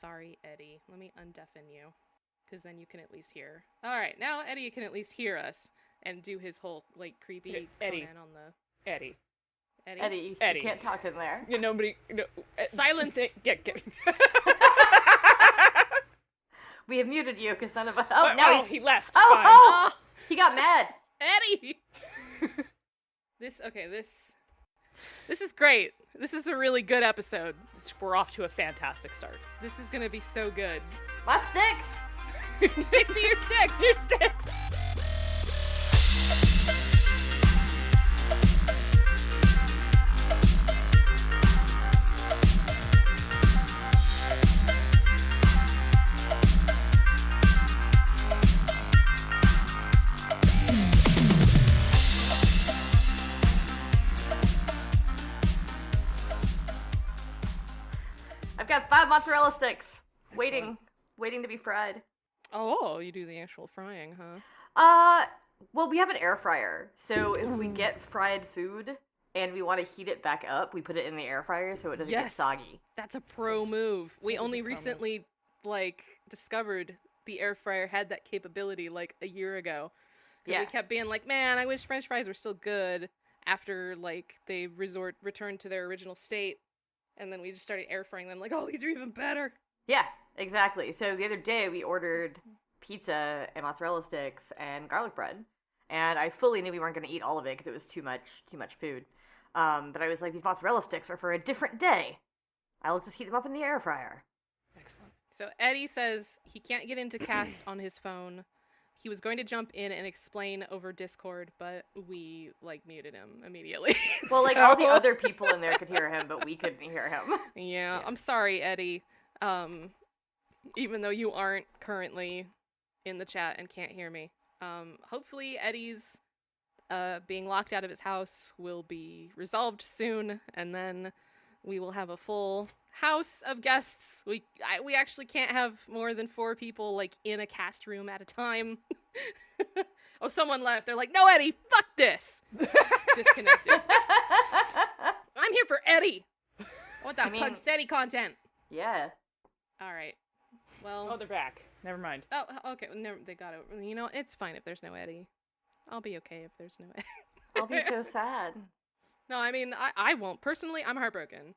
Sorry, Eddie. Let me undeafen you, because then you can at least hear. All right, now Eddie can at least hear us and do his whole like creepy Eddie. Conan on the Eddie. Eddie. You can't talk in there. Yeah, nobody. No, Silence. Get. We have muted you because none of us. He left. Oh, Fine. oh! He got mad. Eddie. This is great. This is a really good episode. We're off to a fantastic start. This is gonna be so good. My sticks. Dixie, your sticks. Your sticks. I've got 5 mozzarella sticks waiting to be fried. Oh, you do the actual frying, huh? Well, we have an air fryer, so if we get fried food and we want to heat it back up, we put it in the air fryer so it doesn't get soggy. That's a pro move. We only recently discovered the air fryer had that capability like a year ago. Because we kept being like, man, I wish French fries were still good after like they returned to their original state. And then we just started air frying them like, oh, these are even better. Yeah, exactly. So the other day we ordered pizza and mozzarella sticks and garlic bread. And I fully knew we weren't going to eat all of it because it was too much food. But I was like, these mozzarella sticks are for a different day. I'll just heat them up in the air fryer. Excellent. So Eddie says he can't get into Cast on his phone. He was going to jump in and explain over Discord, but we, muted him immediately. Well, all the other people in there could hear him, but we couldn't hear him. Yeah, I'm sorry, Eddie. Even though you aren't currently in the chat and can't hear me. Hopefully Eddie's being locked out of his house will be resolved soon, and then we will have a full house of guests. We actually can't have more than 4 people in a cast room at a time. Oh, someone left. They're like, no, Eddie, fuck this. Disconnected. I'm here for Eddie. I want that Pug Steady content. Yeah. All right. Well. Oh, they're back. Never mind. Oh, okay. They got it. You know, it's fine if there's no Eddie. I'll be okay if there's no Eddie. I'll be so sad. No, I mean, I won't. Personally, I'm heartbroken.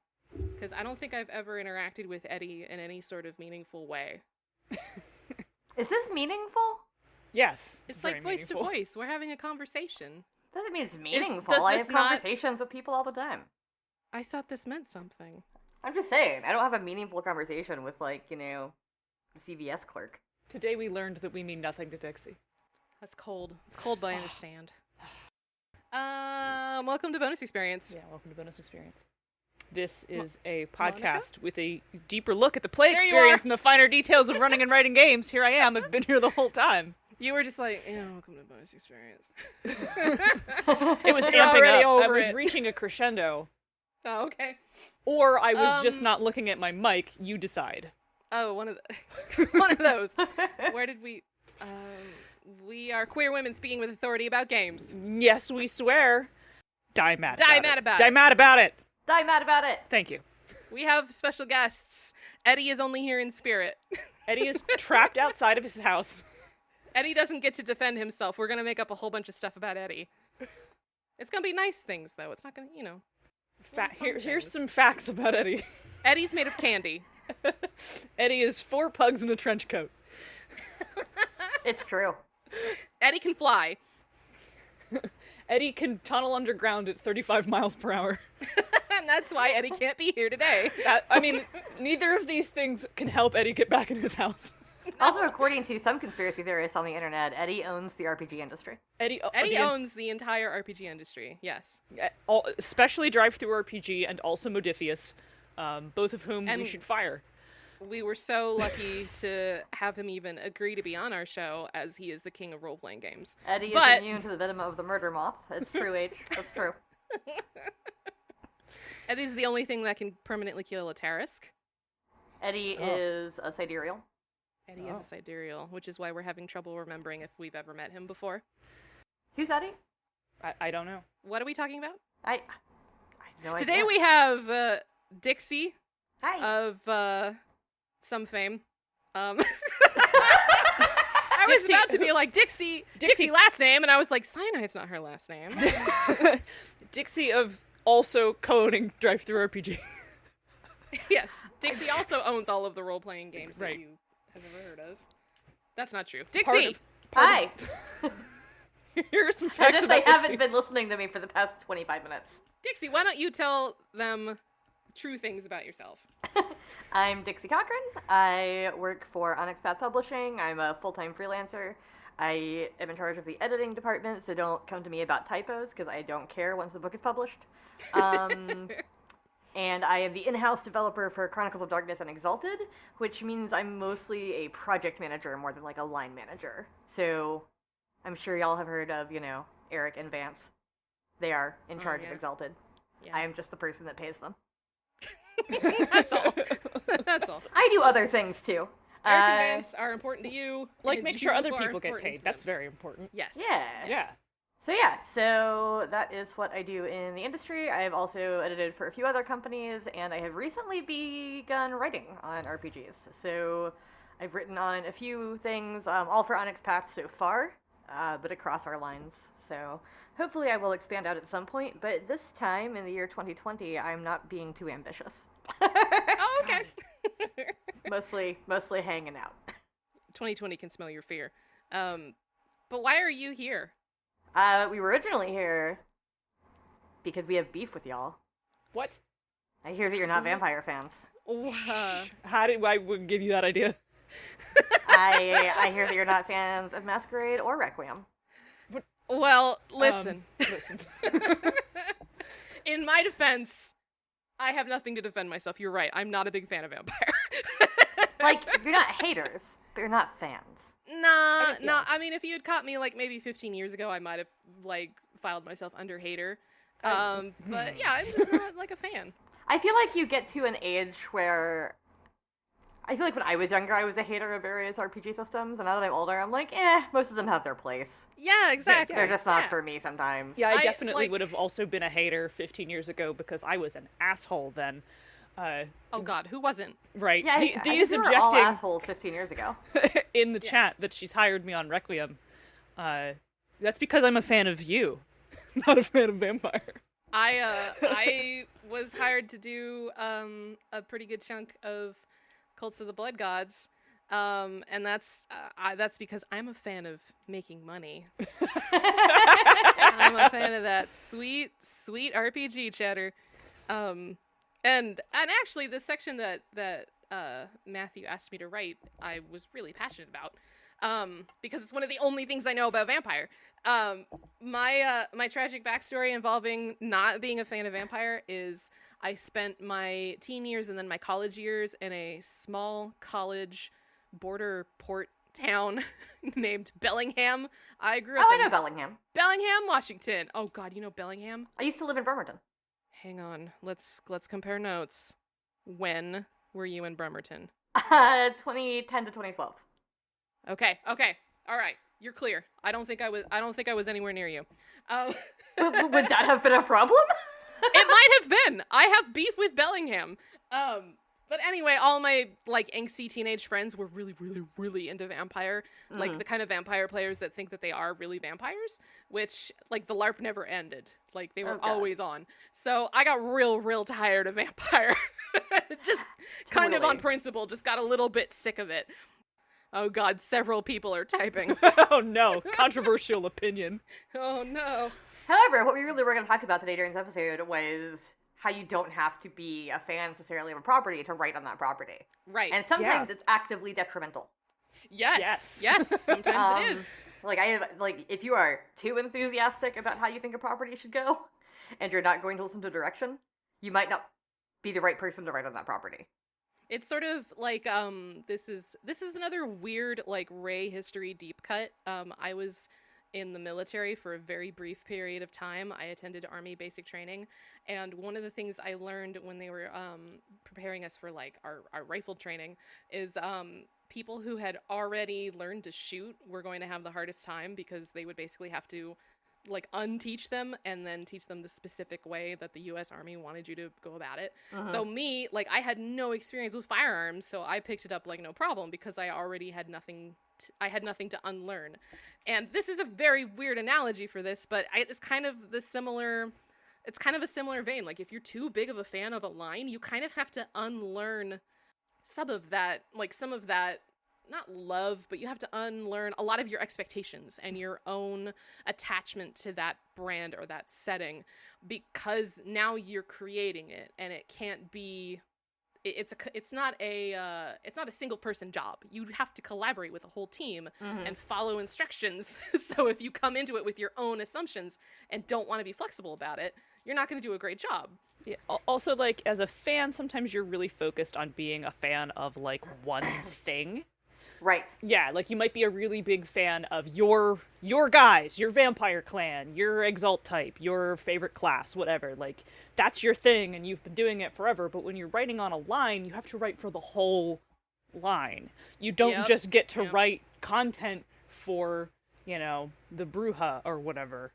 Because I don't think I've ever interacted with Eddie in any sort of meaningful way. Is this meaningful? Yes. It's like voice to voice. We're having a conversation. Doesn't mean it's meaningful. I have conversations with people all the time. I thought this meant something. I'm just saying. I don't have a meaningful conversation with, the CVS clerk. Today we learned that we mean nothing to Dixie. That's cold. It's cold, but I understand. Welcome to Bonus Experience. Yeah, welcome to Bonus Experience. This is a podcast with a deeper look at the play experience and the finer details of running and writing games. Here I am. I've been here the whole time. You were just like, yeah, welcome to Bonus Experience. It was amping up. I was reaching a crescendo. Oh, okay. Or I was just not looking at my mic. You decide. Oh, one of those. Where did we... we are queer women speaking with authority about games. Yes, we swear. Die mad about it. Die mad about it. Die mad about it. Thank you. We have special guests. Eddie is only here in spirit. Eddie is trapped outside of his house. Eddie doesn't get to defend himself. We're going to make up a whole bunch of stuff about Eddie. It's going to be nice things, though. It's not going to, Here's some facts about Eddie. Eddie's made of candy. Eddie is 4 pugs in a trench coat. It's true. Eddie can fly. Eddie can tunnel underground at 35 miles per hour. And that's why Eddie can't be here today. Neither of these things can help Eddie get back in his house. No. Also, according to some conspiracy theorists on the internet, Eddie owns the RPG industry. Eddie owns the entire RPG industry, yes. Especially Drive-Thru RPG and also Modifius, both of whom we should fire. We were so lucky to have him even agree to be on our show, as he is the king of role-playing games. Eddie is immune to the venom of the murder moth. It's true, H. That's true. Eddie's the only thing that can permanently kill a Tarisk. Eddie is a sidereal. Eddie is a sidereal, which is why we're having trouble remembering if we've ever met him before. Who's Eddie? I don't know. What are we talking about? I have no idea. Today we have Dixie Hi. of some fame. I was about to be like, Dixie last name, and I was like, Cyanide's not her last name. Dixie of also co-owning Drive-Thru RPG. Yes, Dixie also owns all of the role-playing games that Right. you have ever heard of. That's not true. Dixie! Hi! Here are some As facts if about they haven't Dixie. been listening to me for the past 25 minutes. Dixie, why don't you tell them true things about yourself? I'm Dixie Cochran. I work for Onyx Path Publishing. I'm a full-time freelancer. I am in charge of the editing department, so don't come to me about typos, because I don't care once the book is published. And I am the in-house developer for Chronicles of Darkness and Exalted, which means I'm mostly a project manager more than like a line manager. So I'm sure y'all have heard of, Eric and Vance. They are in charge of Exalted. Yeah. I am just the person that pays them. That's all. That's all. I do other things too. Eric and Vance are important to you. Like, and make you sure other are people get important paid. to That's them. very important. Yes. Yeah. So that is what I do in the industry. I have also edited for a few other companies, and I have recently begun writing on RPGs. So I've written on a few things, all for Onyx Path so far, but across our lines. So hopefully I will expand out at some point, but this time in the year 2020, I'm not being too ambitious. Oh, okay. mostly hanging out. 2020 can smell your fear. But why are you here? We were originally here because we have beef with y'all. What? I hear that you're not vampire fans. How did I would give you that idea? I hear that you're not fans of Masquerade or Requiem. Well, listen. Listen. In my defense, I have nothing to defend myself. You're right. I'm not a big fan of vampire. Like, you're not haters, but you're not fans. Nah. yes. I mean, if you had caught me like maybe 15 years ago, I might have like filed myself under hater. But yeah, I'm just not like a fan. I feel like you get to an age where... I feel like when I was younger, I was a hater of various RPG systems, and now that I'm older, I'm like, most of them have their place. Yeah, exactly. They're just not for me sometimes. Yeah, I I, definitely like- would have also been a hater 15 years ago because I was an asshole then. Oh God, who wasn't? Right. Yeah, Dee I is think we were all objecting assholes 15 years ago. in the Yes. chat that she's hired me on Requiem. That's because I'm a fan of you, not a fan of Vampire. I was hired to do a pretty good chunk of Cults of the Blood Gods, and that's because I'm a fan of making money. I'm a fan of that sweet RPG chatter. And actually, this section that Matthew asked me to write, I was really passionate about, because it's one of the only things I know about vampire. My tragic backstory involving not being a fan of vampire is I spent my teen years and then my college years in a small college border port town named Bellingham. I grew up Oh, I in know Bellingham. Bellingham, Washington. Oh God, you know Bellingham? I used to live in Bremerton. Hang on, let's compare notes. When were you in Bremerton? 2010 to 2012. Okay, all right, you're clear. I don't think I was anywhere near you. Would that have been a problem? It might have been. I have beef with Bellingham. But anyway, all my like angsty teenage friends were really, really, really into vampire. Like the kind of vampire players that think that they are really vampires, which like the LARP never ended. Like they were God. always on. So I got real tired of vampire. Just kind of on Totally. principle, just got a little bit sick of it. Oh God, several people are typing. Oh no, controversial opinion. Oh no. However, what we really were going to talk about today during this episode was how you don't have to be a fan necessarily of a property to write on that property. Right. And sometimes it's actively detrimental. Yes. Yes. Sometimes it is. Like, if you are too enthusiastic about how you think a property should go, and you're not going to listen to direction, you might not be the right person to write on that property. It's sort of like this is another weird like Ray history deep cut. I was in the military for a very brief period of time. I attended Army basic training, and one of the things I learned when they were preparing us for like our rifle training is people who had already learned to shoot were going to have the hardest time because they would basically have to like unteach them and then teach them the specific way that the US Army wanted you to go about it. So me, like, I had no experience with firearms, so I picked it up like no problem because I already had nothing to unlearn. And this is a very weird analogy for this, but it's kind of a similar vein. Like, if you're too big of a fan of a line, you kind of have to unlearn some of that, not love, but you have to unlearn a lot of your expectations and your own attachment to that brand or that setting, because now you're creating it, and it can't be, it's not a single person job. You have to collaborate with a whole team and follow instructions. So if you come into it with your own assumptions and don't want to be flexible about it, you're not going to do a great job. Yeah. Also, like, as a fan, sometimes you're really focused on being a fan of, like, one thing. Right. Yeah, like, you might be a really big fan of your guys, your vampire clan, your Exalt type, your favorite class, whatever. Like, that's your thing, and you've been doing it forever. But when you're writing on a line, you have to write for the whole line. You don't just get to write content for, you know, the Bruja or whatever,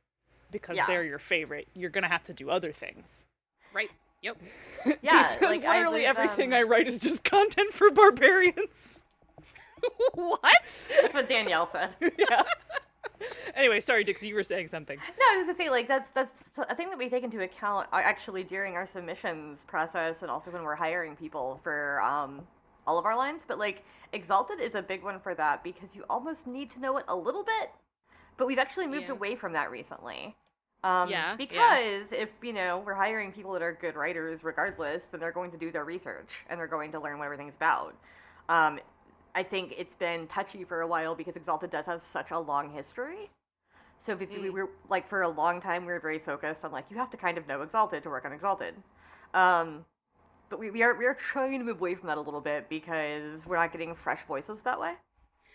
because they're your favorite. You're gonna have to do other things. Right. Yep. Yeah, Because like, literally everything I write is just content for barbarians. What? That's what Danielle said. Yeah. Anyway, sorry, Dixie, you were saying something. No, I was gonna say, like, that's a thing that we take into account actually during our submissions process, and also when we're hiring people for all of our lines. But, like, Exalted is a big one for that, because you almost need to know it a little bit. But we've actually moved away from that recently. Because if, you know, we're hiring people that are good writers regardless, then they're going to do their research and they're going to learn what everything's about. I think it's been touchy for a while because Exalted does have such a long history. So we were, like, for a long time, we were very focused on, like, you have to kind of know Exalted to work on Exalted. But we are trying to move away from that a little bit because we're not getting fresh voices that way.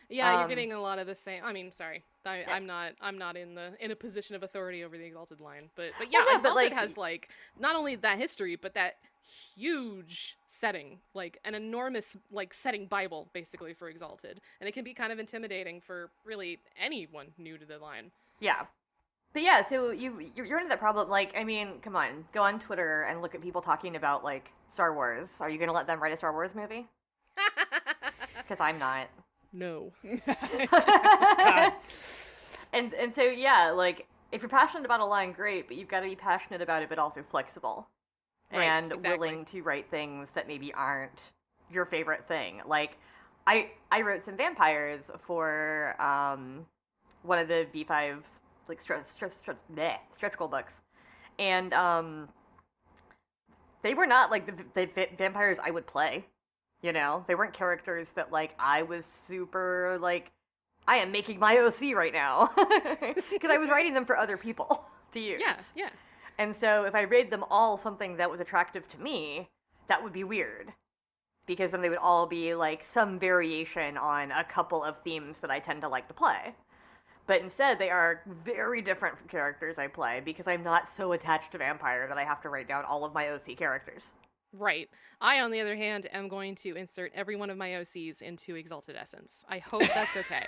Yeah, you're getting a lot of the same. I mean, sorry, I'm not in a position of authority over the Exalted line, but yeah, Well, no, Exalted but, like, has, like, not only that history, but that huge setting, like an enormous, like, setting Bible basically for Exalted, and it can be kind of intimidating for really anyone new to the line. Yeah. But yeah, so you're into that problem. Like, I mean, come on, go on Twitter and look at people talking about, like, Star Wars. Are you gonna let them write a Star Wars movie? Because I'm not. No. And so, yeah, like, if you're passionate about a line, great, but you've got to be passionate about it, but also flexible. Right, and exactly. willing to write things that maybe aren't your favorite thing. Like, I wrote some vampires for one of the V5, like, stretch goal books. And they were not, like, the vampires I would play. You know, they weren't characters that, like, I was super, like, I am making my OC right now. Because I was writing them for other people to use. Yeah. And so if I made them all something that was attractive to me, that would be weird. Because then they would all be, like, some variation on a couple of themes that I tend to like to play. But instead, they are very different from characters I play, because I'm not so attached to Vampire that I have to write down all of my OC characters. Right. I, on the other hand, am going to insert every one of my OCs into Exalted Essence. I hope that's okay.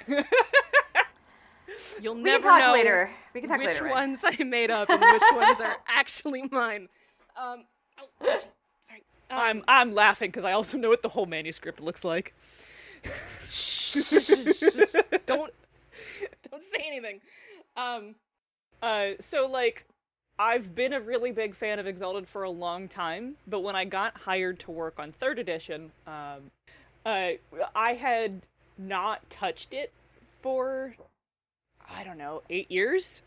You'll never know later. We can talk which later, ones I made up and which ones are actually mine. Sorry. I'm laughing because I also know what the whole manuscript looks like. Don't say anything. So, like, I've been a really big fan of Exalted for a long time, but when I got hired to work on 3rd edition, I had not touched it for, I don't know, 8 years.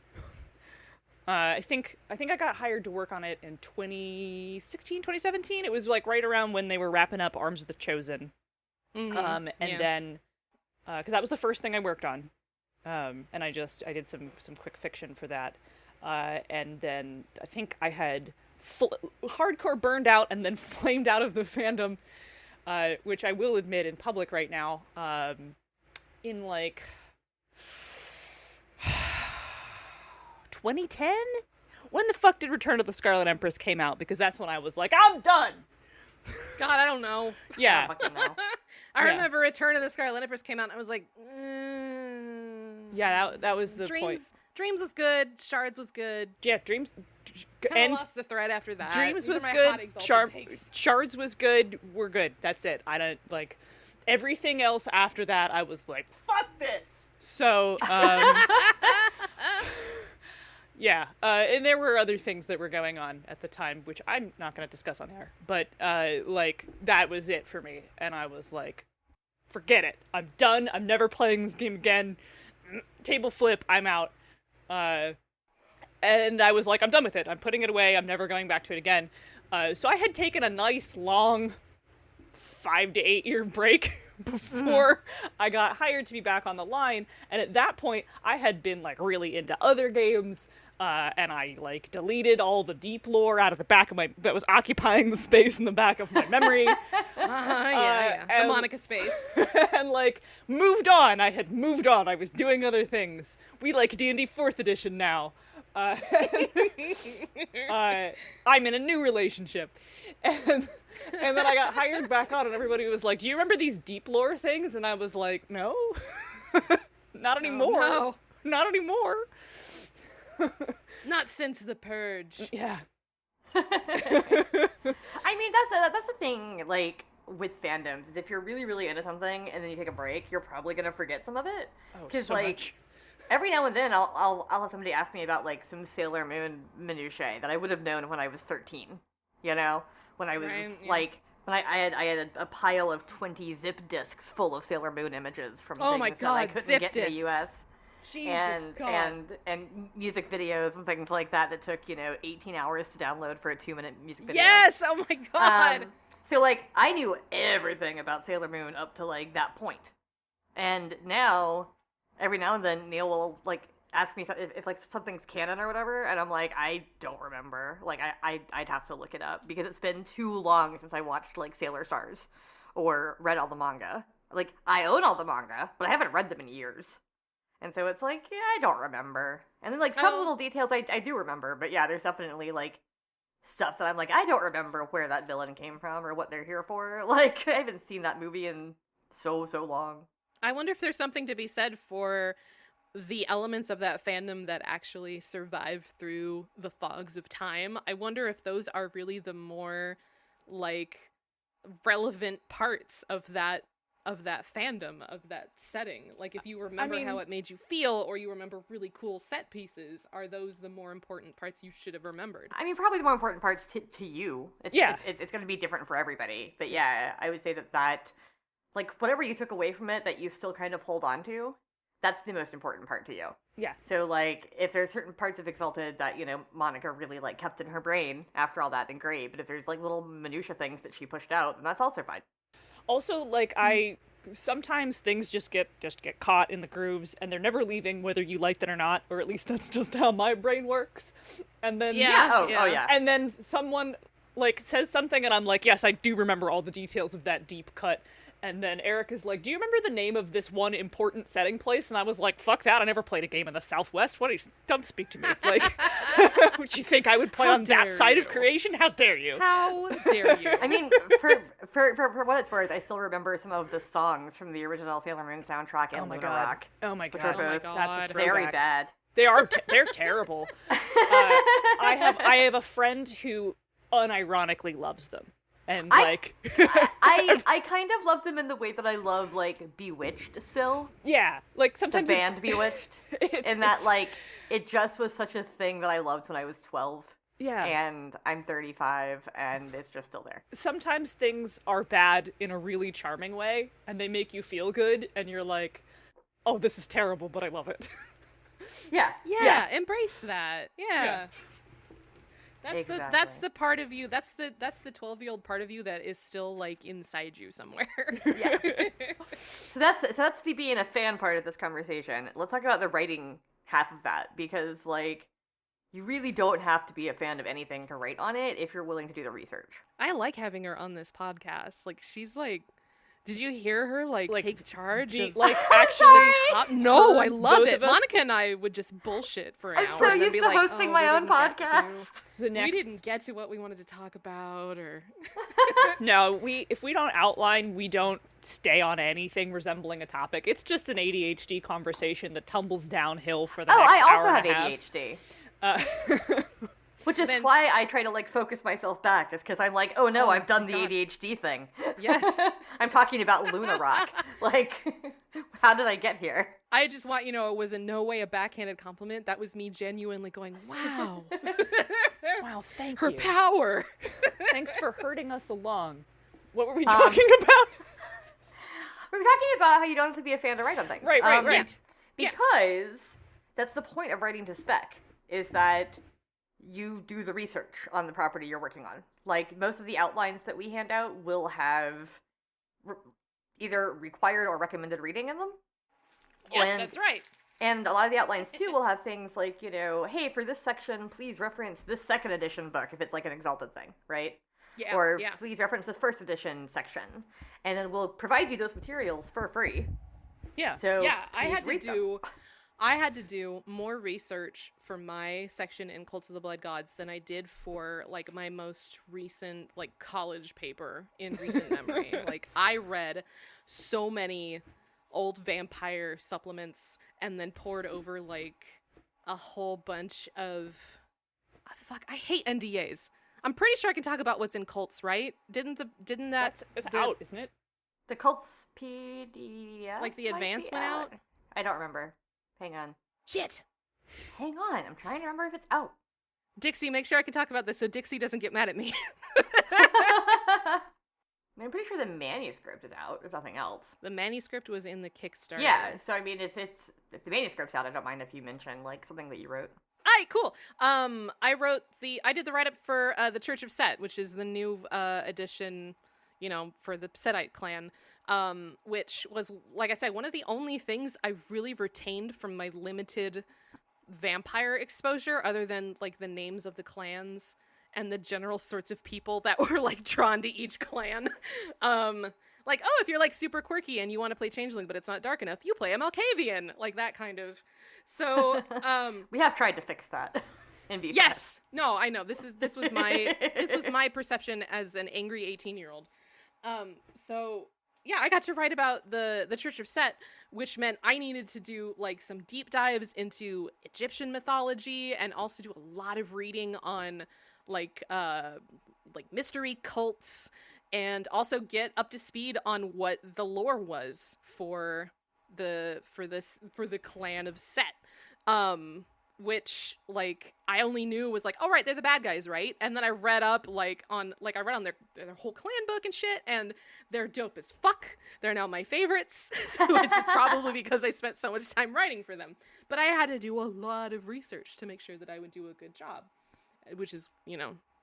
I think I got hired to work on it in 2016, 2017. It was, like, right around when they were wrapping up Arms of the Chosen. Mm-hmm. Then, because that was the first thing I worked on. And I did some quick fiction for that. And then I think I had hardcore burned out and then flamed out of the fandom, which I will admit in public right now, in, like, 2010? When the fuck did Return of the Scarlet Empress came out? Because that's when I was like, I'm done! God, I don't know. Yeah. I don't fucking know. I remember Return of the Scarlet Empress came out and I was like, Yeah, that was the point. Dreams was good. Shards was good. Yeah, Dreams Kind and of lost the thread after that. Dreams These was are my good. hot Exalted takes. Shards was good. We're good. That's it. I don't like everything else after that. I was like, fuck this. So, yeah. And there were other things that were going on at the time, which I'm not going to discuss on air. But like that was it for me, and I was like, forget it. I'm done. I'm never playing this game again. Table flip. I'm out. And I was like, I'm done with it. I'm putting it away. I'm never going back to it again. So I had taken a nice long 5 to 8 year break before I got hired to be back on the line. And at that point, I had been like really into other games. And I like deleted all the deep lore out of the back of that was occupying the space in the back of my memory. Yeah. The Monica space. And like moved on. I had moved on. I was doing other things. We like D&D 4th edition now. I'm in a new relationship. And then I got hired back on and everybody was like, do you remember these deep lore things? And I was like, no. Not anymore. No. Not anymore. Not since the purge. Yeah. I mean, that's the thing, like, with fandoms, is if you're really, really into something and then you take a break, you're probably gonna forget some of it. Oh, Because, so like, much. every now and then I'll have somebody ask me about, like, some Sailor Moon minutiae that I would have known when I was 13, you know? When I was, Right, yeah. like, when I had a pile of 20 zip discs full of Sailor Moon images from Oh things my that I God, couldn't zip get in the discs. US. Jesus God. And music videos and things like that took 18 hours to download for a 2-minute music video. Yes! Oh my God! So like I knew everything about Sailor Moon up to like that point, and now every now and then Neil will like ask me if like something's canon or whatever, and I'm like, I don't remember. Like I'd have to look it up because it's been too long since I watched like Sailor Stars or read all the manga. Like I own all the manga, but I haven't read them in years. And so it's like, yeah, I don't remember. And then, like, some little details I do remember. But, yeah, there's definitely, like, stuff that I'm like, I don't remember where that villain came from or what they're here for. Like, I haven't seen that movie in so long. I wonder if there's something to be said for the elements of that fandom that actually survive through the fogs of time. I wonder if those are really the more, like, relevant parts of that fandom, of that setting. Like, if you remember how it made you feel, or you remember really cool set pieces, are those the more important parts you should have remembered? I mean, probably the more important parts to you. It's going to be different for everybody. But yeah, I would say that, like, whatever you took away from it that you still kind of hold on to, that's the most important part to you. Yeah. So, like, if there's certain parts of Exalted that, Monica really, like, kept in her brain after all that, then great. But if there's, like, little minutia things that she pushed out, then that's also fine. Also, like, sometimes things just get caught in the grooves, and they're never leaving, whether you like them or not, or at least that's just how my brain works. And then Oh yeah. And then someone like says something, and I'm like, yes, I do remember all the details of that deep cut. And then Eric is like, do you remember the name of this one important setting place? And I was like, fuck that, I never played a game in the Southwest. What are you, don't speak to me. Like, would you think I would play on that side of creation? How dare you? How dare you? I mean, for what it's worth, I still remember some of the songs from the original Sailor Moon soundtrack and Luna Rock. Oh my Which god. are both That's a very throwback. bad. They are they're terrible. I have a friend who unironically loves them. And like I kind of love them in the way that I love like Bewitched still. Yeah, like sometimes the band Bewitched. And that like it just was such a thing that I loved when I was 12. Yeah. And I'm 35 and it's just still there. Sometimes things are bad in a really charming way and they make you feel good and you're like, "Oh, this is terrible, but I love it." Yeah, embrace that. Yeah. That's the part of you. That's the 12-year-old part of you that is still like inside you somewhere. Yeah. So that's the being a fan part of this conversation. Let's talk about the writing half of that, because like you really don't have to be a fan of anything to write on it if you're willing to do the research. I like having her on this podcast. Like she's like Did you hear her like take charge? Of, Actually, no, I love both it. of us- Monica and I would just bullshit for an I'm hour. so and then used be to like, hosting "Oh, my we own didn't get podcast. the We next didn't get to what we wanted to talk about, or No, if we don't outline, we don't stay on anything resembling a topic. It's just an ADHD conversation that tumbles downhill for the next I hour also have and a half. ADHD. Uh, Which is Then- why I try to like focus myself back, is because I'm like, oh no, Oh I've done my the God. ADHD thing. Yes. I'm talking about Luna Rock. Like, how did I get here? I just want you to know it was in no way a backhanded compliment. That was me genuinely going, "Wow, wow, thank her you. power." Thanks for hurting us along. What were we talking about? We were talking about how you don't have to be a fan to write on things. Right. Yeah. Because that's the point of writing to spec, is that you do the research on the property you're working on. Like, most of the outlines that we hand out will have either required or recommended reading in them. Yes, that's right. And a lot of the outlines, too, will have things like, hey, for this section, please reference this second edition book, if it's like an Exalted thing, right? Yeah. Or yeah. please reference this first edition section. And then we'll provide you those materials for free. Yeah. So Yeah, I please had to read them. do more research for my section in Cults of the Blood Gods than I did for like my most recent like college paper in recent memory. Like, I read so many old vampire supplements and then poured over like a whole bunch of I hate NDAs. I'm pretty sure I can talk about what's in cults, right? Didn't that It's the- out, isn't it? The Cults PDF? Like, the might be advance went out? I don't remember. Hang on. Shit. Hang on. I'm trying to remember if it's out. Dixie, make sure I can talk about this so Dixie doesn't get mad at me. I'm pretty sure the manuscript is out, if nothing else. The manuscript was in the Kickstarter. Yeah, so I mean, if the manuscript's out, I don't mind if you mention, like, something that you wrote. Alright, cool. I did the write-up for the Church of Set, which is the new edition, for the Setite clan, which was, like I said, one of the only things I really retained from my limited vampire exposure, other than, like, the names of the clans and the general sorts of people that were, like, drawn to each clan. Like, oh, if you're, like, super quirky and you want to play Changeling, but it's not dark enough, you play a Malkavian. Like, that kind of. So, We have tried to fix that in VFAS. yes! No, I know. This was my perception as an angry 18-year-old. So, yeah, I got to write about the Church of Set, which meant I needed to do, like, some deep dives into Egyptian mythology and also do a lot of reading on, like mystery cults, and also get up to speed on what the lore was for the clan of Set, which, like, I only knew was like, oh right, they're the bad guys, right? And then I read up I read on their whole clan book and shit, and they're dope as fuck. They're now my favorites, which is probably because I spent so much time writing for them. But I had to do a lot of research to make sure that I would do a good job, which is,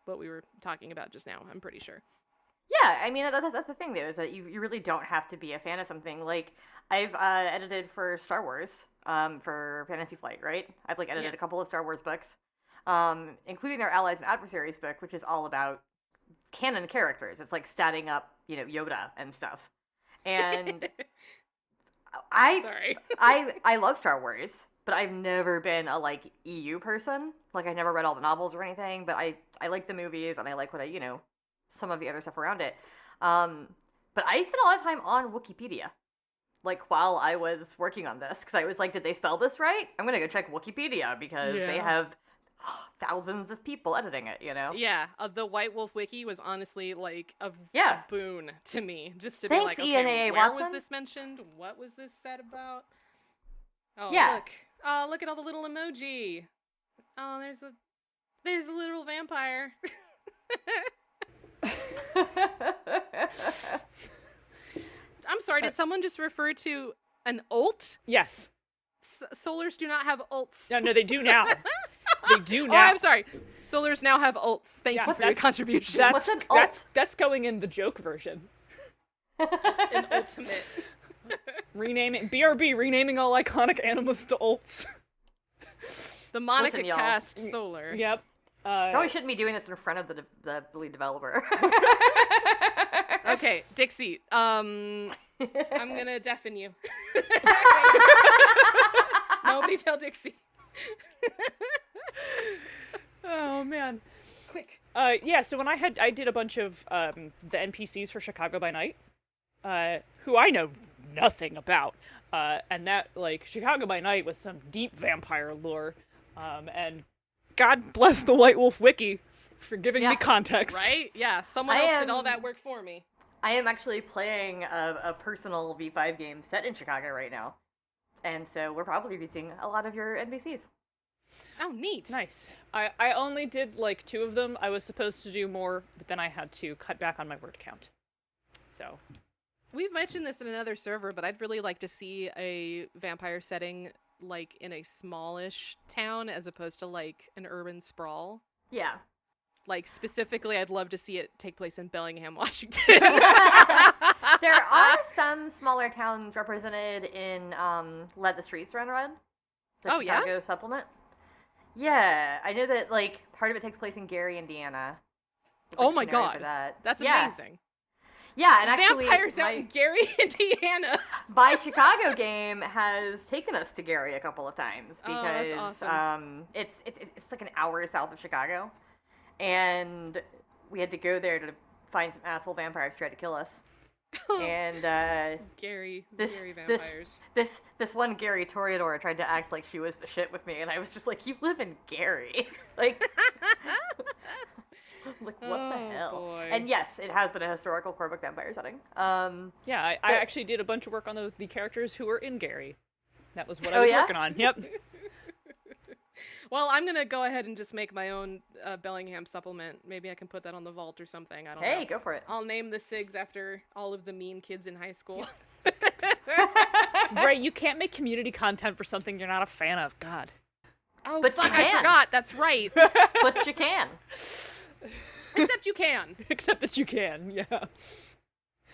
what we were talking about just now, I'm pretty sure. Yeah, I mean, that's the thing, though, is that you really don't have to be a fan of something. Like, I've edited for Star Wars, for Fantasy Flight, right? I've, like, edited a couple of Star Wars books, including their Allies and Adversaries book, which is all about canon characters. It's, like, statting up, Yoda and stuff. And Sorry. I love Star Wars, but I've never been a, like, EU person. Like, I never read all the novels or anything, but I like the movies, and I like what some of the other stuff around it. But I spent a lot of time on Wikipedia, like, while I was working on this, because I was like, did they spell this right? I'm gonna go check Wikipedia, because they have thousands of people editing it, Yeah, the White Wolf Wiki was honestly, like, a boon to me, just to Thanks, be like, okay, ENAA where Watson. was this mentioned? What was this said about? Oh, Yeah. look at all the little emoji. Oh, there's a literal vampire. I'm sorry, did someone just refer to an ult? Yes. Solars do not have ults. No, they do now. They do Oh, now. I'm sorry. Solars now have ults. Thank you for your contribution. What's an ult? That's going in the joke version. An ultimate. Renaming renaming all iconic animals to ults. The Monica Listen, y'all. cast Solar. Yep. Probably shouldn't be doing this in front of the lead developer. Okay, Okay, Dixie. I'm gonna deafen you. Nobody tell Dixie. Oh man. Quick. Yeah. So when I did a bunch of the NPCs for Chicago by Night, who I know nothing about, and that like Chicago by Night was some deep vampire lore, and God bless the White Wolf Wiki for giving me context. Right? Yeah. Someone else did all that work for me. I am actually playing a personal V5 game set in Chicago right now. And so we're probably using a lot of your NPCs. Oh, neat. Nice. I only did like 2 of them. I was supposed to do more, but then I had to cut back on my word count. So. We've mentioned this in another server, but I'd really like to see a vampire setting like in a smallish town as opposed to like an urban sprawl. Yeah. Like specifically, I'd love to see it take place in Bellingham, Washington. There are some smaller towns represented in Let the Streets Run Red. The Chicago supplement. Yeah, I know that like part of it takes place in Gary, Indiana. Oh my god, that's amazing. Yeah, and actually, vampires out in Gary, Indiana. My Chicago game has taken us to Gary a couple of times because that's awesome. It's like an hour south of Chicago, and we had to go there to find some asshole vampires who tried to kill us. And Gary vampires. This one Gary Toreador tried to act like she was the shit with me, and I was just like, "You live in Gary, like." Like, what the hell? Boy. And yes, it has been a historical core book vampire setting. Yeah, I actually did a bunch of work on the characters who were in Gary. That was what I was working on. Yep. Well, I'm going to go ahead and just make my own Bellingham supplement. Maybe I can put that on the vault or something. I don't know. Hey, go for it. I'll name the SIGs after all of the mean kids in high school. Right, you can't make community content for something you're not a fan of. God. Oh, but fuck, you can. I forgot. That's right. But you can. Except you can. Except that you can, yeah.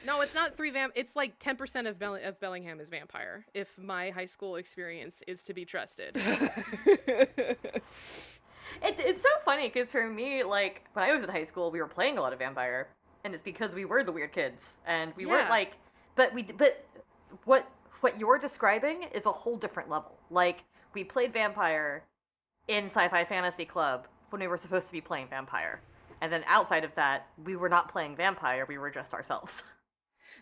No, it's not 3 it's like 10% of Bellingham is vampire, if my high school experience is to be trusted. It's so funny, because for me, like, when I was in high school, we were playing a lot of vampire, and it's because we were the weird kids, and we weren't, like, but what you're describing is a whole different level. Like, we played vampire in Sci-Fi Fantasy Club when we were supposed to be playing vampire. And then outside of that, we were not playing vampire, we were just ourselves.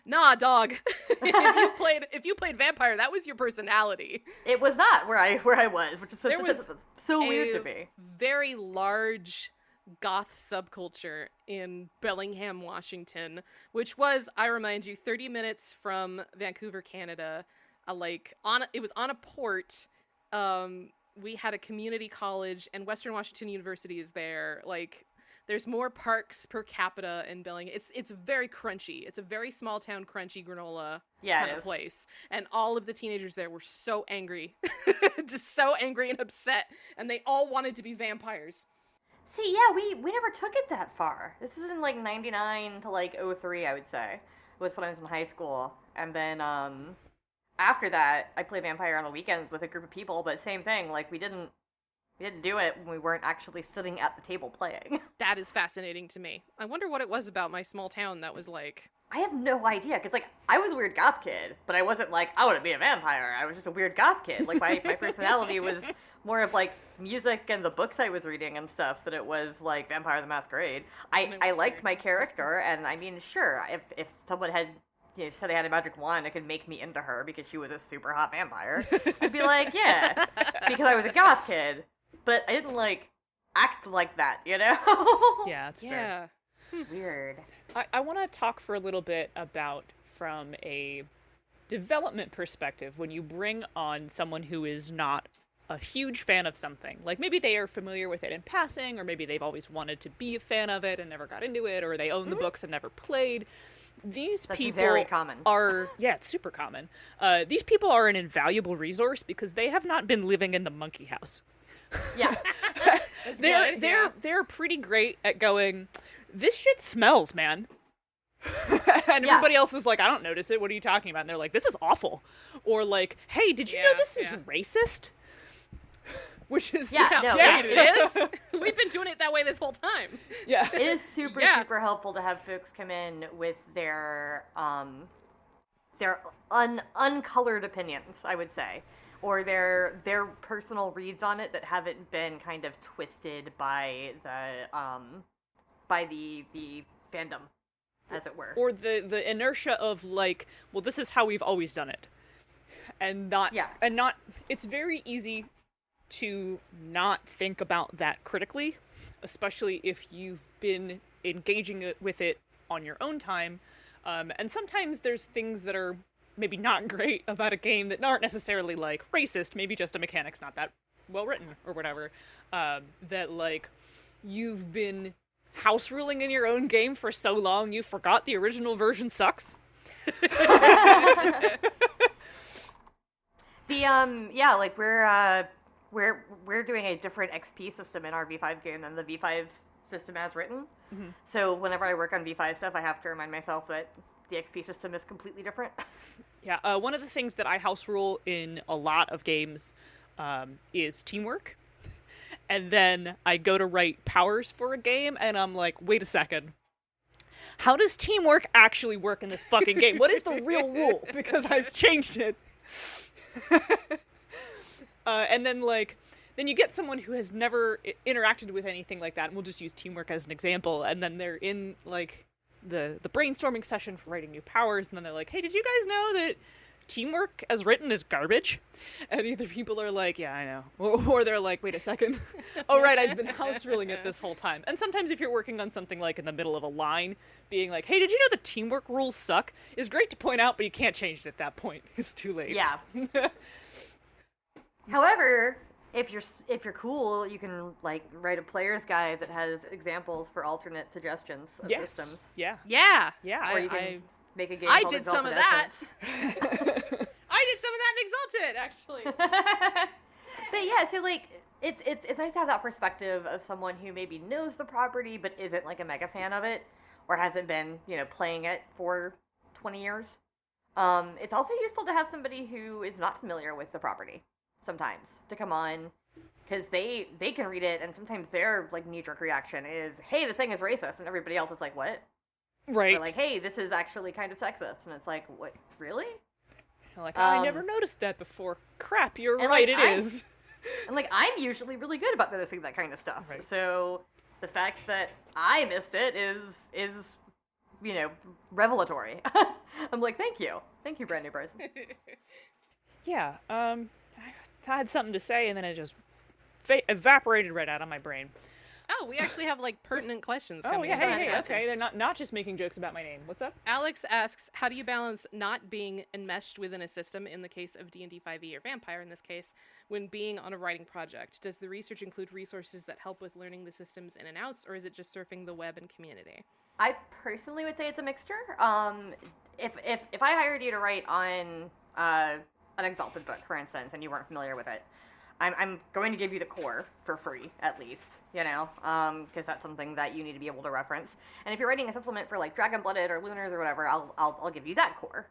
Nah, dog. if you played vampire, that was your personality. It was not where I was, which is so weird to me. Very large goth subculture in Bellingham, Washington, which was, I remind you, 30 minutes from Vancouver, Canada. It was on a port. We had a community college, and Western Washington University is there. Like, there's more parks per capita in Bellingham. It's very crunchy. It's a very small town crunchy granola kind of place. And all of the teenagers there were so angry. Just so angry and upset. And they all wanted to be vampires. See, yeah, we never took it that far. This is in like 99 to like 03, I would say. Was when I was in high school. And then after that, I played vampire on the weekends with a group of people, but same thing, like we didn't do it when we weren't actually sitting at the table playing. That is fascinating to me. I wonder what it was about my small town that was like... I have no idea, because, like, I was a weird goth kid, but I wasn't like, I want to be a vampire. I was just a weird goth kid. Like, my personality was more of, like, music and the books I was reading and stuff than it was, like, Vampire the Masquerade. I liked my character, and, I mean, sure, if someone had... said they had a magic wand that could make me into her because she was a super hot vampire, I'd be like, yeah, because I was a goth kid. But I didn't, like, act like that, you know? Yeah, that's fair. Weird. I want to talk for a little bit about, from a development perspective, when you bring on someone who is not a huge fan of something. Like, maybe they are familiar with it in passing, or maybe they've always wanted to be a fan of it and never got into it, or they own the books and never played. These people very common. It's super common. These people are an invaluable resource because they have not been living in the monkey house. Yeah. They're pretty great at going, this shit smells, man. And everybody else is like, I don't notice it. What are you talking about? And they're like, this is awful. Or like, hey, did you know this is racist? which is Yeah, no, it is. We've been doing it that way this whole time. yeah. It is super super helpful to have folks come in with their uncolored opinions, I would say, or their personal reads on it that haven't been kind of twisted by the fandom, as it were. Or the inertia of like, well, this is how we've always done it, and not it's very easy to not think about that critically, especially if you've been engaging with it on your own time, and sometimes there's things that are maybe not great about a game that aren't necessarily like racist, maybe just a mechanic's not that well written or whatever, that like you've been house ruling in your own game for so long you forgot the original version sucks. Like we're doing a different XP system in our V5 game than the V5 system as written. Mm-hmm. So whenever I work on V5 stuff, I have to remind myself that the XP system is completely different. Yeah, one of the things that I house rule in a lot of games is teamwork. And then I go to write powers for a game, and I'm like, wait a second. How does teamwork actually work in this fucking game? What is the real rule? Because I've changed it. And then, like, then you get someone who has never interacted with anything like that, and we'll just use teamwork as an example, and then they're in, like, the brainstorming session for writing new powers, and then they're like, hey, did you guys know that teamwork as written is garbage? And either people are like, yeah, I know, or they're like, wait a second, oh right, I've been house ruling it this whole time. And sometimes if you're working on something like in the middle of a line, being like, hey, did you know the teamwork rules suck, is great to point out, but you can't change it at that point. It's too late. Yeah. However, if you're cool, you can like write a player's guide that has examples for alternate suggestions of systems. Yeah. Yeah. Yeah. Or you can make a game I called did some of Exalted that. Essence. I did some of that in Exalted, actually. But yeah, so like it's nice to have that perspective of someone who maybe knows the property but isn't like a mega fan of it or hasn't been, playing it for 20 years. It's also useful to have somebody who is not familiar with the property sometimes to come on, because they can read it, and sometimes their like knee-jerk reaction is, hey, this thing is racist, and everybody else is like, what? Right. Or like, hey, this is actually kind of sexist, and it's like, what, really? Like, I never noticed that before. Crap, you're right, like, it is. And like, I'm usually really good about noticing that kind of stuff. Right. So the fact that I missed it is revelatory. I'm like, thank you, brand new person. Yeah. I had something to say, and then it just evaporated right out of my brain. Oh, we actually have like pertinent questions coming Oh yeah, in. hey, okay. They're not just making jokes about my name. What's up? Alex asks, how do you balance not being enmeshed within a system in the case of D&D 5e or Vampire in this case, when being on a writing project? Does the research include resources that help with learning the systems in and outs, or is it just surfing the web and community? I personally would say it's a mixture. If I hired you to write on an Exalted book, for instance, and you weren't familiar with it, I'm going to give you the core for free, at least, because that's something that you need to be able to reference. And if you're writing a supplement for like Dragon Blooded or Lunars or whatever, I'll give you that core.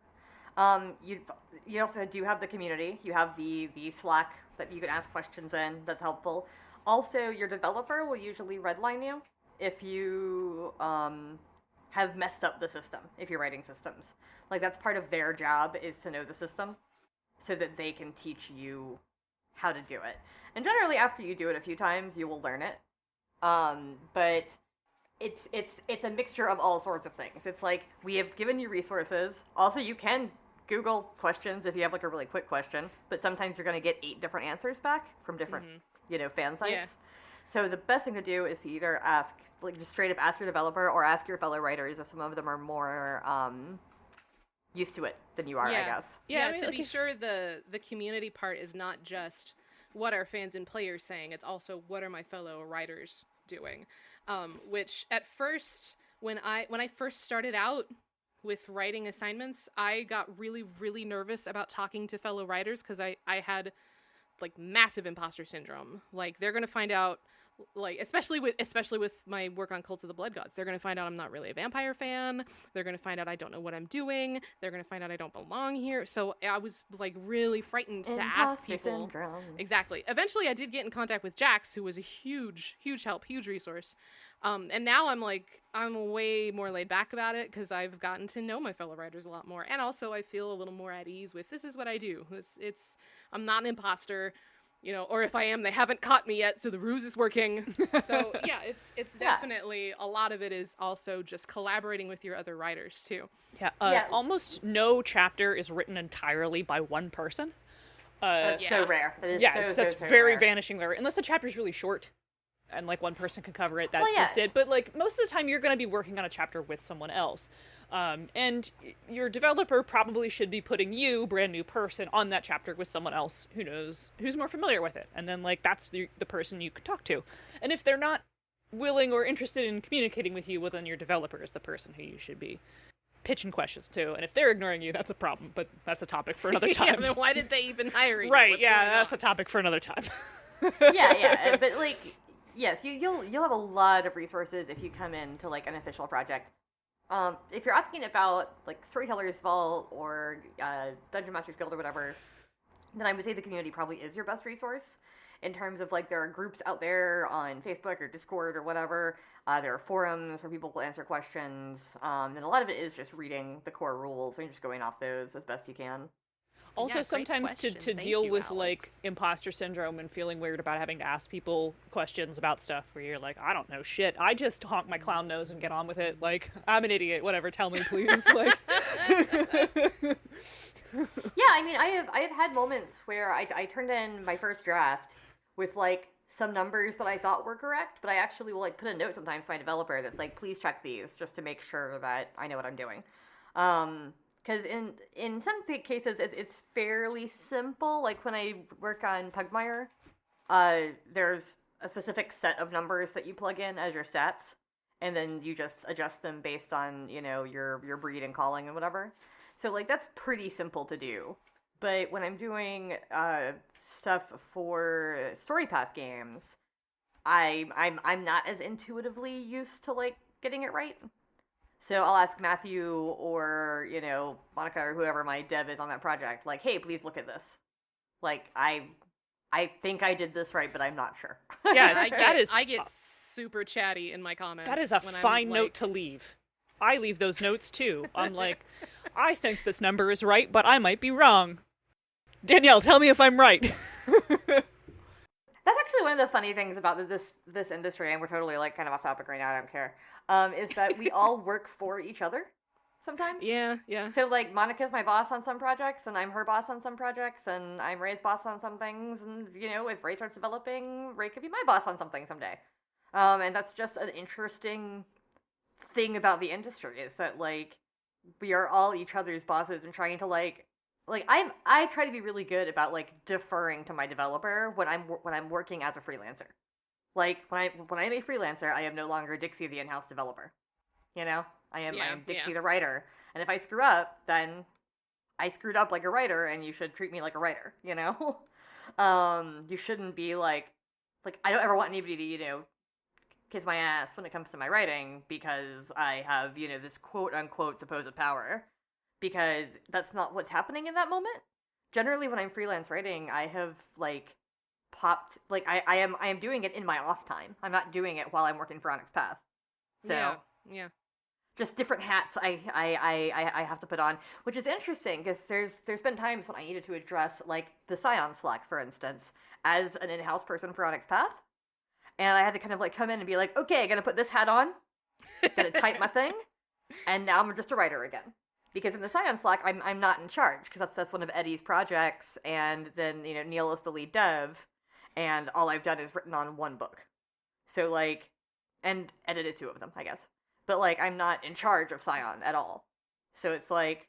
You also do have the community. You have the Slack that you can ask questions in. That's helpful. Also, your developer will usually redline you if you have messed up the system. If you're writing systems, like that's part of their job, is to know the system, so that they can teach you how to do it. And generally, after you do it a few times, you will learn it. But it's a mixture of all sorts of things. It's like, we have given you resources. Also, you can Google questions if you have like a really quick question, but sometimes you're going to get 8 different answers back from different, fan sites. Yeah. So the best thing to do is to either ask, like just straight up ask your developer, or ask your fellow writers if some of them are more used to it than you are, I guess. Yeah, I mean, to be sure, the community part is not just what are fans and players saying, it's also what are my fellow writers doing. Which at first, when I first started out with writing assignments, I got really, really nervous about talking to fellow writers, because I had like massive imposter syndrome. Like, they're gonna find out like especially with my work on Cult of the Blood Gods. They're going to find out I'm not really a vampire fan. They're going to find out I don't know what I'm doing. They're going to find out I don't belong here. So I was like really frightened to ask people. Syndrome. Exactly. Eventually I did get in contact with Jax, who was a huge help, huge resource. And now I'm way more laid back about it because I've gotten to know my fellow writers a lot more. And also I feel a little more at ease with this is what I do. I'm not an imposter, or if I am, they haven't caught me yet, so the ruse is working. So yeah, it's definitely, a lot of it is also just collaborating with your other writers too. Yeah, almost no chapter is written entirely by one person. That's so rare. That is that's so very rare. vanishing rare. Unless the chapter's really short and like one person can cover it, that's yeah. it. But like most of the time you're going to be working on a chapter with someone else. And your developer probably should be putting you, brand new person, on that chapter with someone else who's more familiar with it. And then like that's the person you could talk to. And if they're not willing or interested in communicating with you, well then your developer is the person who you should be pitching questions to. And if they're ignoring you, that's a problem, but that's a topic for another time. Yeah, then why did they even hire you? Right, What's yeah, going that's on? a topic for another time. yeah, but like, yes, you'll have a lot of resources if you come into like an official project. If you're asking about like Storyteller's Vault or Dungeon Master's Guild or whatever, then I would say the community probably is your best resource. In terms of like, there are groups out there on Facebook or Discord or whatever. There are forums where people will answer questions, and a lot of it is just reading the core rules and just going off those as best you can. Also, great sometimes to question. Thank deal you, with Alex. like imposter syndrome and feeling weird about having to ask people questions about stuff where you're like, I don't know shit. I just honk my clown nose and get on with it. Like, I'm an idiot. Whatever. Tell me, please. Like, Yeah, I mean, I have had moments where I turned in my first draft with like some numbers that I thought were correct, but I actually will like put a note sometimes to my developer that's like, please check these just to make sure that I know what I'm doing. Because in some cases it's fairly simple. Like when I work on Pugmire, there's a specific set of numbers that you plug in as your stats, and then you just adjust them based on your breed and calling and whatever. So like that's pretty simple to do. But when I'm doing stuff for StoryPath games, I'm not as intuitively used to like getting it right. So I'll ask Matthew or Monica or whoever my dev is on that project, like, hey, please look at this. Like I think I did this right, but I'm not sure. yeah, I get super chatty in my comments. that is a when fine I'm, note like, to leave. I leave those notes too. I'm like, I think this number is right, but I might be wrong. Danielle, tell me if I'm right. That's actually one of the funny things about this industry, and we're totally like kind of off topic right now. I don't care. Is that we all work for each other sometimes. Yeah. So like Monica's my boss on some projects, and I'm her boss on some projects, and I'm Ray's boss on some things, and if Ray starts developing, Ray could be my boss on something someday. And that's just an interesting thing about the industry, is that like we are all each other's bosses and trying to like I try to be really good about like deferring to my developer when I'm working as a freelancer. Like when I'm a freelancer, I am no longer Dixie the in-house developer. I am Dixie the writer. And if I screw up, then I screwed up like a writer, and you should treat me like a writer. You shouldn't be like I don't ever want anybody to kiss my ass when it comes to my writing because I have this quote unquote supposed power. Because that's not what's happening in that moment. Generally, when I'm freelance writing, I have like popped I am doing it in my off time. I'm not doing it while I'm working for Onyx Path. So yeah. just different hats I have to put on, which is interesting because there's been times when I needed to address like the Scion Slack, for instance, as an in-house person for Onyx Path, and I had to kind of like come in and be like, okay, I'm gonna put this hat on, gonna type my thing, and now I'm just a writer again. Because in the Scion Slack, I'm not in charge, because that's one of Eddie's projects, and then, Neil is the lead dev, and all I've done is written on one book. So, like, and edited 2 of them, I guess. But, like, I'm not in charge of Scion at all. So it's like,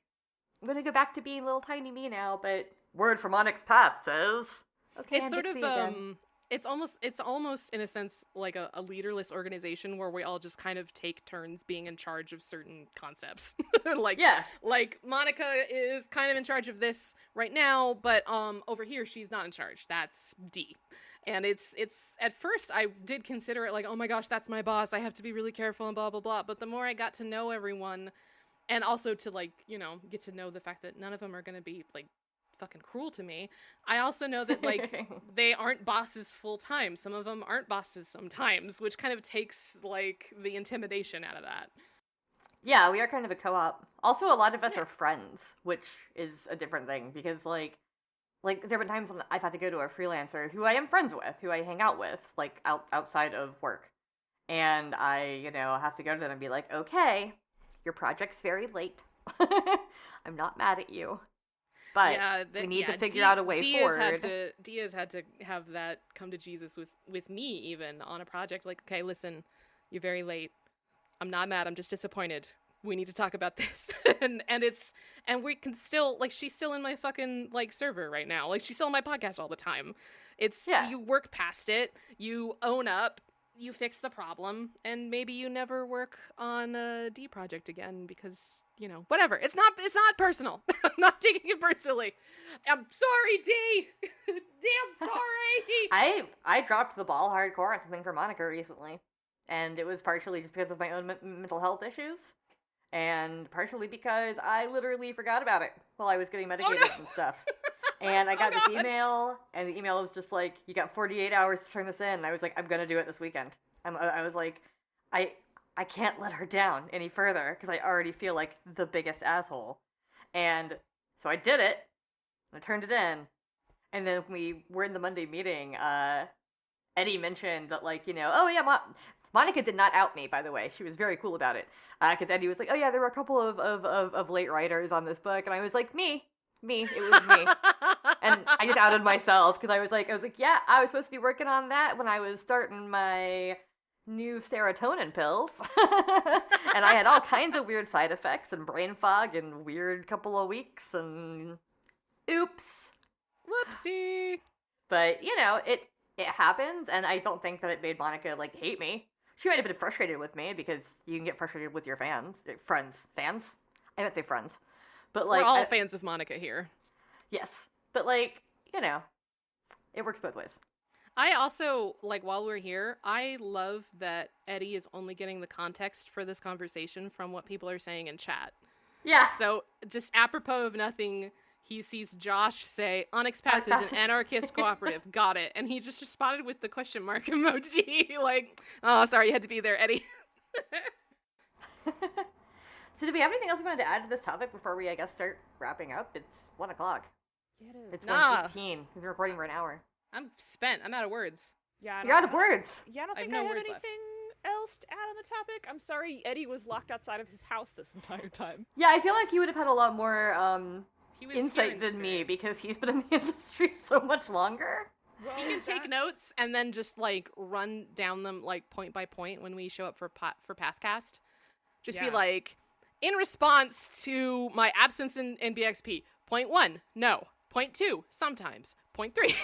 I'm gonna go back to being little tiny me now, but word from Onyx Path says, okay, It's I'm sort Dixie of, again. it's almost in a sense like a leaderless organization where we all just kind of take turns being in charge of certain concepts. Like Monica is kind of in charge of this right now, but over here she's not in charge. That's D. And it's at first I did consider it like, oh my gosh, that's my boss. I have to be really careful and blah, blah, blah. But the more I got to know everyone, and also to like, you know, get to know the fact that none of them are going to be like fucking cruel to me. I also know that like they aren't bosses full time. Some of them aren't bosses sometimes, which kind of takes like the intimidation out of that. Yeah, we are kind of a co-op. Also, a lot of us are friends, which is a different thing because like there have been times when I've had to go to a freelancer who I am friends with, who I hang out with, like outside of work, and I, you know, have to go to them and be like, okay, your project's very late. I'm not mad at you. But yeah, we need to figure out a way forward. Diaz had to have that come to Jesus with me even on a project. Like, okay, listen, you're very late. I'm not mad. I'm just disappointed. We need to talk about this. and we can still, like, she's still in my fucking, like, server right now. Like, she's still on my podcast all the time. You work past it. You own up. You fix the problem, and maybe you never work on a D project again because, you know, whatever. It's not personal. I'm not taking it personally. I'm sorry, D. I'm sorry. I dropped the ball hardcore on something for Monica recently, and it was partially just because of my own mental health issues, and partially because I literally forgot about it while I was getting medicated and stuff. And I got this email, and the email was just like, you got 48 hours to turn this in. And I was like, I'm going to do it this weekend. I was like, I can't let her down any further, because I already feel like the biggest asshole. And so I did it, and I turned it in. And then when we were in the Monday meeting, Eddie mentioned that, like, you know, oh yeah, Monica did not out me, by the way. She was very cool about it. Because Eddie was like, oh yeah, there were a couple of late writers on this book. And I was like, me, it was me. And I just outed myself because I was like, yeah, I was supposed to be working on that when I was starting my new serotonin pills. And I had all kinds of weird side effects and brain fog and weird couple of weeks and oops. Whoopsie. But, you know, it happens, and I don't think that it made Monica, like, hate me. She might have been frustrated with me because you can get frustrated with your friends. Fans? I meant to say friends. But, like, we're all fans of Monica here. Yes. But, like, you know, it works both ways. I also, like, while we're here, I love that Eddie is only getting the context for this conversation from what people are saying in chat. Yeah. So, just apropos of nothing, he sees Josh say, Onyx Path is an anarchist cooperative. Got it. And he just responded with the question mark emoji. Like, oh, sorry, you had to be there, Eddie. So do we have anything else we wanted to add to this topic before we, I guess, start wrapping up? It's 1 o'clock. Yeah, it is. It's 1:18. We've been recording for an hour. I'm spent. I'm out of words. Yeah, you're out of words. Yeah, I don't think I have anything else to add on the topic. I'm sorry Eddie was locked outside of his house this entire time. Yeah, I feel like he would have had a lot more insight than me because he's been in the industry so much longer. Well, he can take notes and then just, like, run down them, like, point by point when we show up for Pathcast. Just be like, in response to my absence in BXP, point 1, no. Point 2, sometimes. Point 3.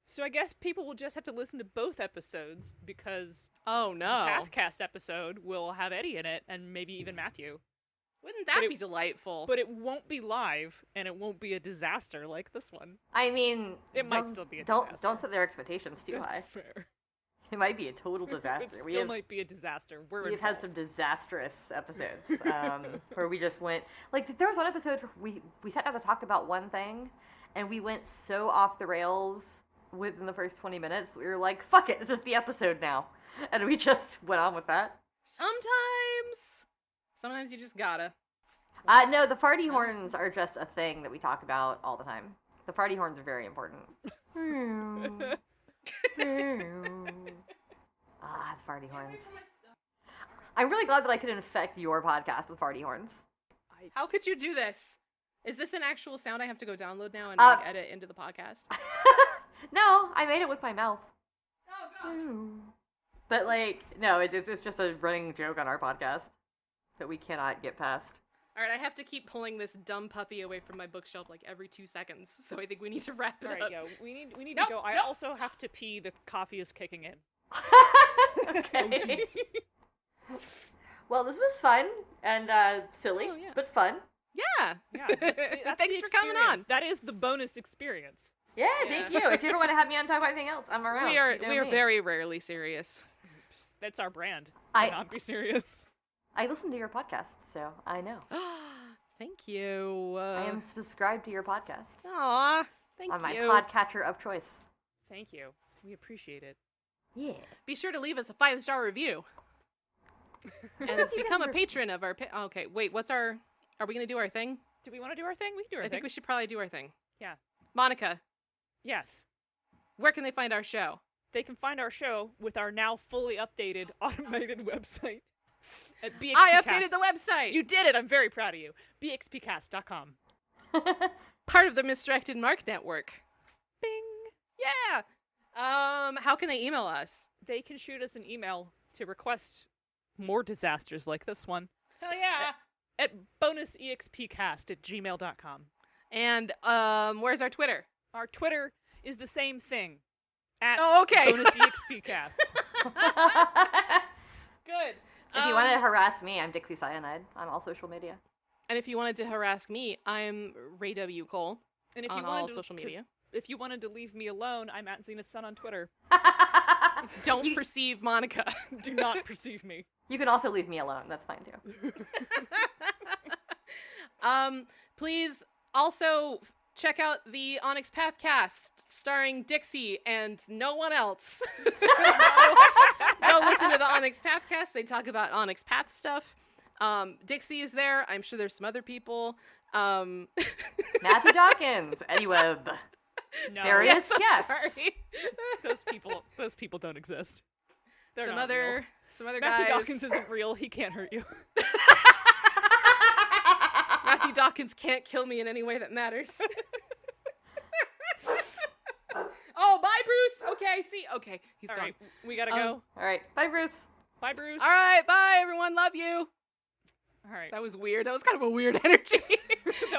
So I guess people will just have to listen to both episodes because oh no, the Pathcast episode will have Eddie in it and maybe even Matthew. Wouldn't that be delightful? But it won't be live, and it won't be a disaster like this one. I mean, it might still be a disaster. Don't set their expectations too high. That's fair. It might be a total disaster. It still might be a disaster. We've had some disastrous episodes where we just went... Like, there was one episode where we sat down to talk about one thing, and we went so off the rails within the first 20 minutes. We were like, fuck it, this is the episode now. And we just went on with that. Sometimes you just gotta. No, the farty horns are just a thing that we talk about all the time. The farty horns are very important. The farty horns. I'm really glad that I could infect your podcast with farty horns. How could you do this? Is this an actual sound I have to go download now and like, edit into the podcast? No, I made it with my mouth. Oh, God. But, like, no, it's just a running joke on our podcast that we cannot get past. Alright, I have to keep pulling this dumb puppy away from my bookshelf like every 2 seconds, so I think we need to wrap it up. Alright, yeah, we need to go. I also have to pee. The coffee is kicking in. Okay. Well, this was fun and silly, but fun. Yeah. Yeah, that's Thanks the for coming experience. on. That is the bonus experience. Yeah, thank you. If you ever want to have me on talk about anything else, I'm around. We are You know we are me. very rarely serious. That's our brand. I- Not be serious. I listen to your podcast, so I know. Thank you. I am subscribed to your podcast Aw, thank on my you. podcatcher of choice. Thank you. We appreciate it. Yeah. Be sure to leave us a 5-star review. And become a patron of our... okay, wait, are we going to do our thing? Do we want to do our thing? We can do our I thing. think we should probably do our thing. Yeah. Monica, Yes. where can they find our show? They can find our show with our now fully updated automated website at BXPcast. I updated the website! You did it! I'm very proud of you. BXPcast.com. Part of the Misdirected Mark Network. Bing! Yeah! How can they email us? They can shoot us an email to request more disasters like this one Hell yeah! at bonusexpcast@gmail.com. And, where's our Twitter? Our Twitter is the same thing. At Oh, okay. bonusexpcast. Good. If you want to harass me, I'm Dixie Cyanide on all social media. And if you wanted to harass me, I'm Ray W. Cole And if on you all wanted social media. If you wanted to leave me alone, I'm at Zenith Sun on Twitter. Don't perceive Monica. Do not perceive me. You can also leave me alone. That's fine too. Please also check out the Onyx Pathcast starring Dixie and no one else. Go listen to the Onyx Pathcast. They talk about Onyx Path stuff. Dixie is there. I'm sure there's some other people. Matthew Dawkins, Eddie Webb, No, various I'm guests. sorry. those people don't exist. They're Some not real. other Matthew guys. Dawkins isn't real. He can't hurt you. Matthew Dawkins can't kill me in any way that matters. Oh, bye, Bruce. Okay, see. Okay, he's All gone. right, we gotta go. All right, bye, Bruce. Bye, Bruce. All right, bye, everyone. Love you. All right. That was weird. That was kind of a weird energy.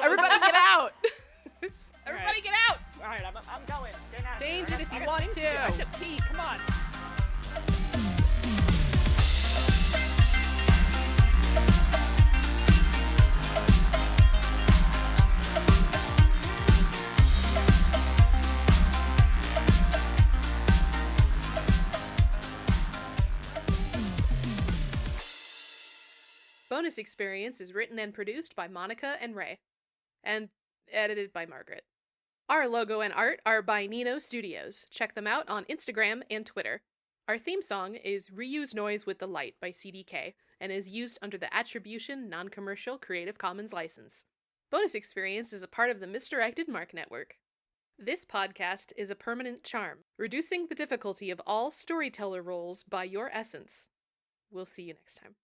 Everybody get out. Everybody get out. All right, I'm going. Get out of Change here. it if I you got want things to. do. I should pee. Come on. Bonus Experience is written and produced by Monica and Ray, and edited by Margaret. Our logo and art are by Nino Studios. Check them out on Instagram and Twitter. Our theme song is Reuse Noise with the Light by CDK and is used under the Attribution Non-Commercial Creative Commons license. Bonus Experience is a part of the Misdirected Mark Network. This podcast is a permanent charm, reducing the difficulty of all storyteller roles by your essence. We'll see you next time.